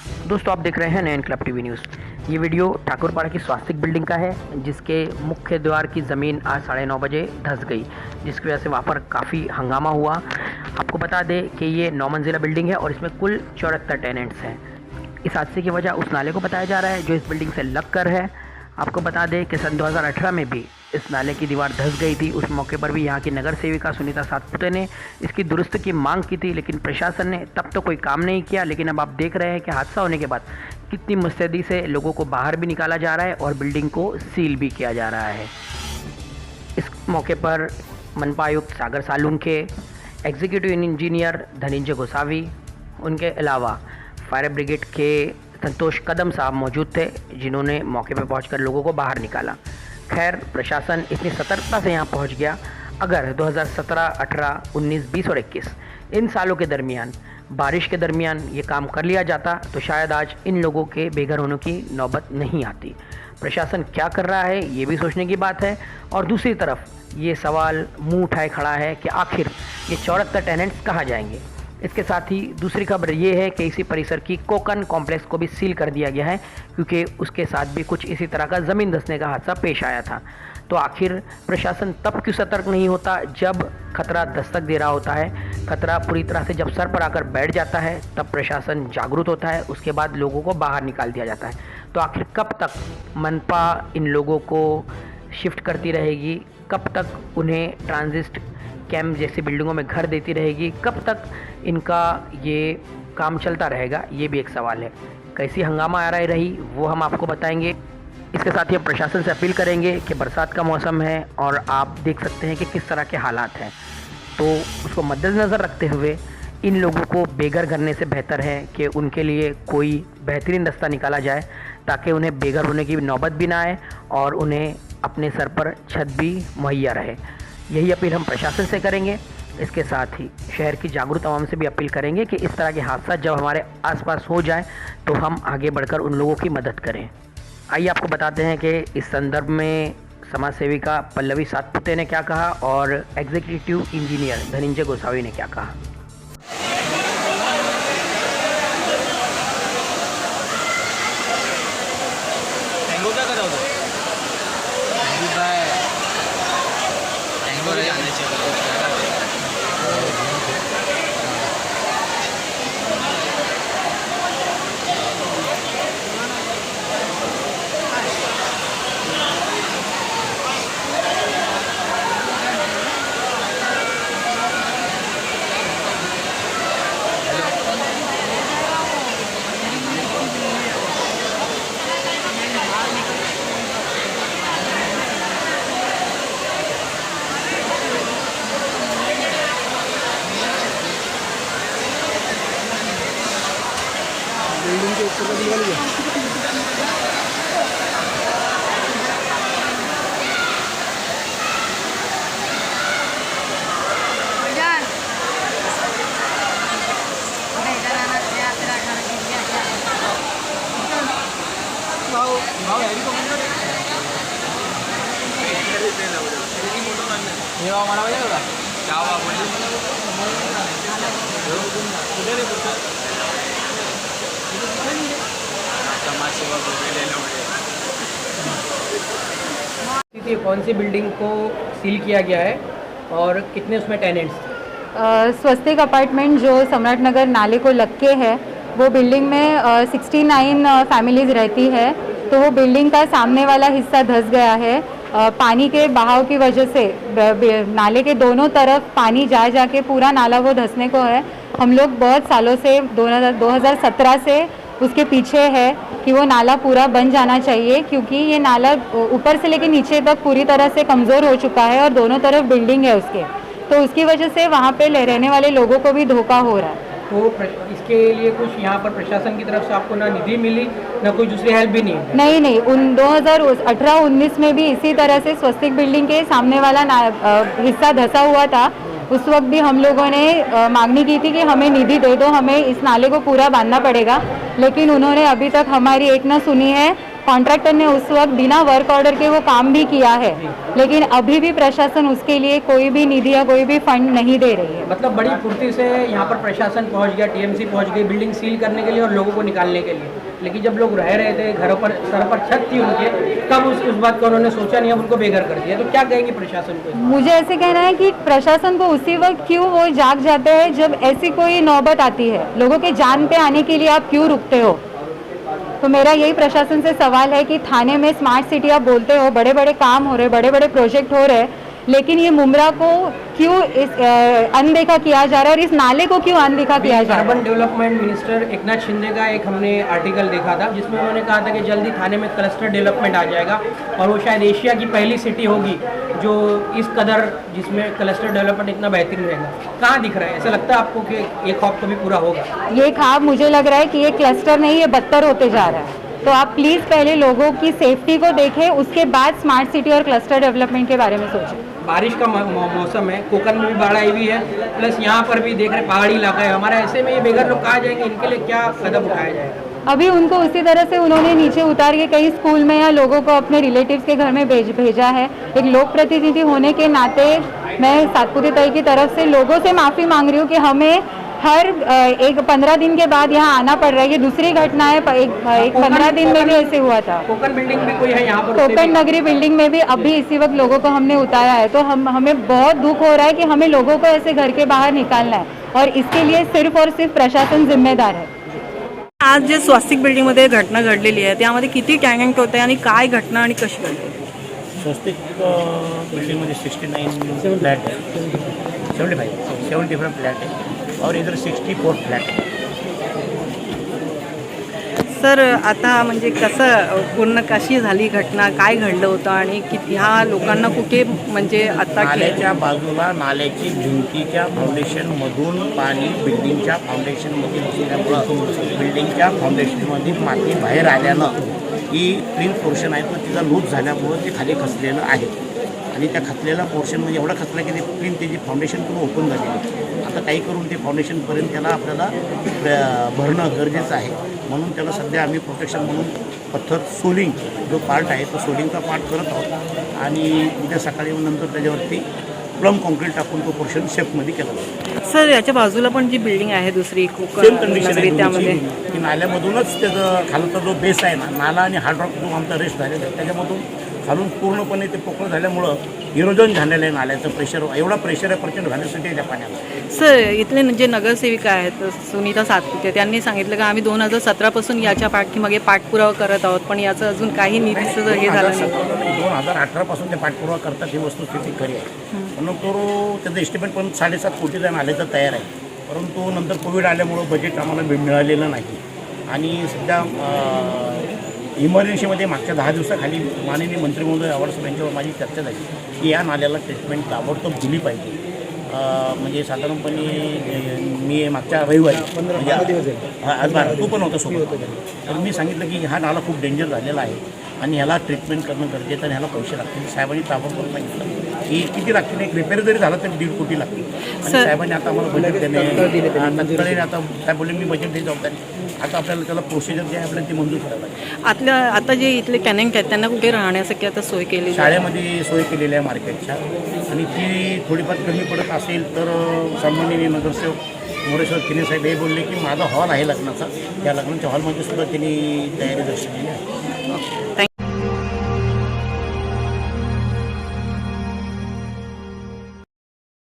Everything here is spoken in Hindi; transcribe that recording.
दोस्तों, आप देख रहे हैं नयन क्लब टीवी न्यूज़। ये वीडियो ठाकुरपाड़ा की स्वास्तिक बिल्डिंग का है, जिसके मुख्य द्वार की ज़मीन आज 9:30 बजे धंस गई, जिसकी वजह से वहाँ पर काफ़ी हंगामा हुआ। आपको बता दें कि ये 9 मंजिला बिल्डिंग है और इसमें कुल 74 टेनेंट्स हैं। इस हादसे की वजह उस नाले को बताया जा रहा है जो इस बिल्डिंग से लगकर है। आपको बता दें कि सन 2018 में भी इस नाले की दीवार धंस गई थी। उस मौके पर भी यहाँ की नगर सेविका सुनीता सातपुते ने इसकी दुरुस्त की मांग की थी, लेकिन प्रशासन ने तब तो कोई काम नहीं किया। लेकिन अब आप देख रहे हैं कि हादसा होने के बाद कितनी मुस्तैदी से लोगों को बाहर भी निकाला जा रहा है और बिल्डिंग को सील भी किया जा रहा है। इस मौके पर मनपा आयुक्त सागर सालुंखे, एग्जीक्यूटिव इंजीनियर धनंजय गोसावी, उनके अलावा फायर ब्रिगेड के संतोष कदम साहब मौजूद थे, जिन्होंने मौके पर पहुंचकर लोगों को बाहर निकाला। खैर, प्रशासन इतनी सतर्कता से यहाँ पहुंच गया। अगर 2017, 18, 19, 20 और 21 इन सालों के दरमियान बारिश के दरमियान ये काम कर लिया जाता तो शायद आज इन लोगों के बेघर होने की नौबत नहीं आती। प्रशासन क्या कर रहा है ये भी सोचने की बात है। और दूसरी तरफ ये सवाल मुंह उठाए खड़ा है कि आखिर ये 74 टेनेंट्स कहाँ जाएंगे। इसके साथ ही दूसरी खबर ये है कि इसी परिसर की कोकन कॉम्प्लेक्स को भी सील कर दिया गया है, क्योंकि उसके साथ भी कुछ इसी तरह का ज़मीन धंसने का हादसा पेश आया था। तो आखिर प्रशासन तब क्यों सतर्क नहीं होता जब खतरा दस्तक दे रहा होता है। खतरा पूरी तरह से जब सर पर आकर बैठ जाता है तब प्रशासन जागरूक होता है, उसके बाद लोगों को बाहर निकाल दिया जाता है। तो आखिर कब तक मनपा इन लोगों को शिफ्ट करती रहेगी, कब तक उन्हें ट्रांजिट कैंप जैसी बिल्डिंगों में घर देती रहेगी, कब तक इनका ये काम चलता रहेगा, ये भी एक सवाल है। कैसी हंगामा आ रही वो हम आपको बताएंगे। इसके साथ ही हम प्रशासन से अपील करेंगे कि बरसात का मौसम है और आप देख सकते हैं कि किस तरह के हालात हैं, तो उसको मद्देनज़र रखते हुए इन लोगों को बेघर करने से बेहतर है कि उनके लिए कोई बेहतरीन रास्ता निकाला जाए, ताकि उन्हें बेघर होने की नौबत भी ना आए और उन्हें अपने सर पर छत भी मुहैया रहे। यही अपील हम प्रशासन से करेंगे। इसके साथ ही शहर की जागरूक आवाम से भी अपील करेंगे कि इस तरह के हादसा जब हमारे आसपास हो जाए तो हम आगे बढ़कर उन लोगों की मदद करें। आइए आपको बताते हैं कि इस संदर्भ में समाज सेविका पल्लवी सातपुते ने क्या कहा और एग्जीक्यूटिव इंजीनियर धनंजय गोसावी ने क्या कहा। बिल्डिंग के ऊपर का दीवार है। कौन सी बिल्डिंग को सील किया गया है और कितने उसमें टेनेंट्स थे? स्वस्तिक अपार्टमेंट जो सम्राट नगर नाले को लग के है, वो बिल्डिंग में 69 फैमिलीज़ रहती है। तो वो बिल्डिंग का सामने वाला हिस्सा धंस गया है। पानी के बहाव की वजह से नाले के दोनों तरफ पानी जा के पूरा नाला वो धंसने को है। हम लोग बहुत सालों से 2017 से उसके पीछे है कि वो नाला पूरा बन जाना चाहिए, क्योंकि ये नाला ऊपर से लेकर नीचे तक पूरी तरह से कमज़ोर हो चुका है और दोनों तरफ बिल्डिंग है उसके, तो उसकी वजह से वहाँ पे रहने वाले लोगों को भी धोखा हो रहा है। तो इसके लिए कुछ यहाँ पर प्रशासन की तरफ से आपको ना निधि मिली ना कोई दूसरी हेल्प भी नहीं? नहीं, उन 2018-19 में भी इसी तरह से स्वस्तिक बिल्डिंग के सामने वाला हिस्सा धंसा हुआ था। उस वक्त भी हम लोगों ने मांगनी की थी कि हमें निधि दे दो, हमें इस नाले को पूरा बांधना पड़ेगा, लेकिन उन्होंने अभी तक हमारी एक ना सुनी है कॉन्ट्रैक्टर ने उस वक्त बिना वर्क ऑर्डर के वो काम भी किया है, लेकिन अभी भी प्रशासन उसके लिए कोई भी निधि या कोई भी फंड नहीं दे रही है। मतलब बड़ी फुर्ती से यहाँ पर प्रशासन पहुँच गया, टीएमसी पहुँच गई बिल्डिंग सील करने के लिए और लोगों को निकालने के लिए, लेकिन जब लोग रह रहे थे घरों पर, सर पर छत थी उनके, तब उस बात का उन्होंने सोचा नहीं, अब उनको बेघर कर दिया। तो क्या कहेंगे प्रशासन को? मुझे ऐसे कहना है कि प्रशासन को उसी वक्त क्यों वो जाग जाते हैं जब ऐसी कोई नौबत आती है। लोगों के जान पे आने के लिए आप क्यों रुकते हो? तो मेरा यही प्रशासन से सवाल है कि थाने में स्मार्ट सिटी आप बोलते हो, बड़े बड़े काम हो रहे, बड़े बड़े प्रोजेक्ट हो रहे, लेकिन ये मुमरा को क्यों अनदेखा किया जा रहा है और इस नाले को क्यों अनदेखा किया जा रहा है? Urban development minister Eknath Shinde का एक हमने आर्टिकल देखा था जिसमें उन्होंने कहा था कि जल्दी थाने में क्लस्टर डेवलपमेंट आ जाएगा और वो शायद एशिया की पहली सिटी होगी जो इस कदर, जिसमें क्लस्टर डेवलपमेंट इतना बेहतरीन रहेगा। कहाँ दिख रहा है? ऐसा लगता है आपको कि ये ख्वाब कभी पूरा होगा? ये ख्वाब मुझे लग रहा है कि ये क्लस्टर नहीं, ये बदतर होते जा रहा है। तो आप प्लीज़ पहले लोगों की सेफ्टी को देखें, उसके बाद स्मार्ट सिटी और क्लस्टर डेवलपमेंट के बारे में सोचें। बारिश का मौसम है, कोकन में भी बाढ़ आई हुई है, प्लस यहाँ पर भी देख रहे पहाड़ी इलाका है हमारा, ऐसे में ये बेघर लोग कहाँ जाएंगे? इनके लिए क्या कदम उठाया जाएगा? अभी उनको उसी तरह से उन्होंने नीचे उतार के कई स्कूल में या लोगों को अपने रिलेटिव्स के घर में भेजा है। एक लोक प्रतिनिधि होने के नाते मैं सातपुते तई की तरफ से लोगों से माफ़ी मांग रही हूँ कि हमें हर एक 15 दिन के बाद यहाँ आना पड़ रहा है। ये दूसरी घटना है, एक 15 दिन में भी ऐसे हुआ था। कोकन बिल्डिंग भी कोई है यहाँ पर? कोकन नगरी बिल्डिंग में भी अभी इसी वक्त लोगों को हमने उतारा है। तो हमें बहुत दुख हो रहा है कि हमें लोगों को ऐसे घर के बाहर निकालना है और इसके लिए सिर्फ और सिर्फ प्रशासन जिम्मेदार है। आज जे स्वस्तिक बिल्डिंगमध्ये घटना घडलेली आहे त्यामध्ये किती टँक होते आणि काय घटना आणि कशी घडली? स्वस्तिक बिल्डिंगमध्ये 69 फ्लॅट है, 75 फ्लॅट है और इधर 64 फ्लॅट है। सर आता म्हणजे कसं पूर्ण कशी झाली घटना, काय घडलं होतं आणि ह्या लोकांना कुठे म्हणजे आता नाल्याच्या बाजूला नाल्याची भिंतीच्या फाउंडेशनमधून पाणी बिल्डिंगच्या फाउंडेशनमध्ये घुसल्यामुळं बिल्डिंगच्या फाउंडेशनमध्ये माती बाहेर आल्यानं ही प्रिंट पोर्शन आहे तो तिचा लूज झाल्यामुळं ते खाली खचलेलं आहे आणि त्या खचलेल्या पोर्शनमध्ये एवढा खचला की ते प्रिंट त्याची फाउंडेशन पूर्ण ओपन झालेली आहे। आता काही करून ते फाउंडेशनपर्यंत त्याला आपल्याला भरणं गरजेचं आहे, म्हणून त्याला सध्या आम्ही प्रोटेक्शन म्हणून पत्थर सोलिंग जो पार्ट आहे तो सोलिंगचा पार्ट करत आहोत आणि उद्या सकाळी नंतर त्याच्यावरती प्लम कॉन्क्रीट टाकून तो पोर्शन शेपमध्ये केला जातो। सर याच्या बाजूला पण जी बिल्डिंग आहे दुसरी सेम कंडिशन आहे त्यामध्ये की नाल्यामधूनच त्याचं खालचा जो बेस आहे ना, नाला आणि हार्ड रॉक जो आमचा रेस्ट झालेला आहे त्याच्यामधून खालून पूर्णपणे ते पोकळ झाल्यामुळं इरोजन झालेलं आहे नाल्याचं प्रेशर, एवढा प्रेशर आहे प्रचंड घाण्यासाठी आहे त्या पाण्याला। सर इथले जे नगरसेविका आहेत सुनीता सातपुते त्यांनी सांगितलं की आम्ही 2017 पासून याच्या पाठीमागे पाठपुरावा करत आहोत, पण याचं अजून काही निधीचं हे झालं नाही। 2018 पासून ते पाठपुरावा करतात ही वस्तुस्थिती खरी आहे, परंतु त्याचं एस्टिमेट पण 7.5 कोटीचा नाल्याचं तयार आहे, परंतु नंतर कोविड आल्यामुळं बजेट आम्हाला मिळालेलं नाही आणि सध्या इमर्जन्सीमध्ये मागच्या 10 दिवसाखाली माननीय मंत्री महोदय आवाडसाहेब यांच्यावर माझी चर्चा झाली की या नाल्याला ट्रीटमेंट ताबडतोब दिली पाहिजे। म्हणजे साधारणपणे मी मागच्या रविवारी म्हणजे आज 12 तो पण होता सोबत, तर मी सांगितलं की हा नाला खूप डेंजर झालेला आहे आणि ह्याला ट्रीटमेंट करणं गरजेचं आणि ह्याला पैसे लागतील। साहेबांनी ताबडतोब सांगितलं की किती लागतील, एक रिपेअर जरी झाला तरी 1.5 कोटी लागतील आणि साहेबांनी आता आम्हाला बजेट देणे आता काय बोलले मी बजेट देत जबाबदारी आता आपल्याला त्याला प्रोसिजर जे आहे आपल्याला ती मंजूर करायला लागेल। आता जे इथले टॅनंट आहेत त्यांना कुठे राहण्यासाठी आता सोय केली? शाळेमध्ये सोय केलेली आहे मार्केटच्या आणि ती थोडीफार कमी पडत असेल तर सामान्य नगरसेवक मोरेश्वर किने साहेब हे बोलले की माझा हॉल आहे लग्नाचा, त्या लग्नाच्या हॉलमध्ये सुद्धा त्यांनी तयारी दर्शवलेली आहे।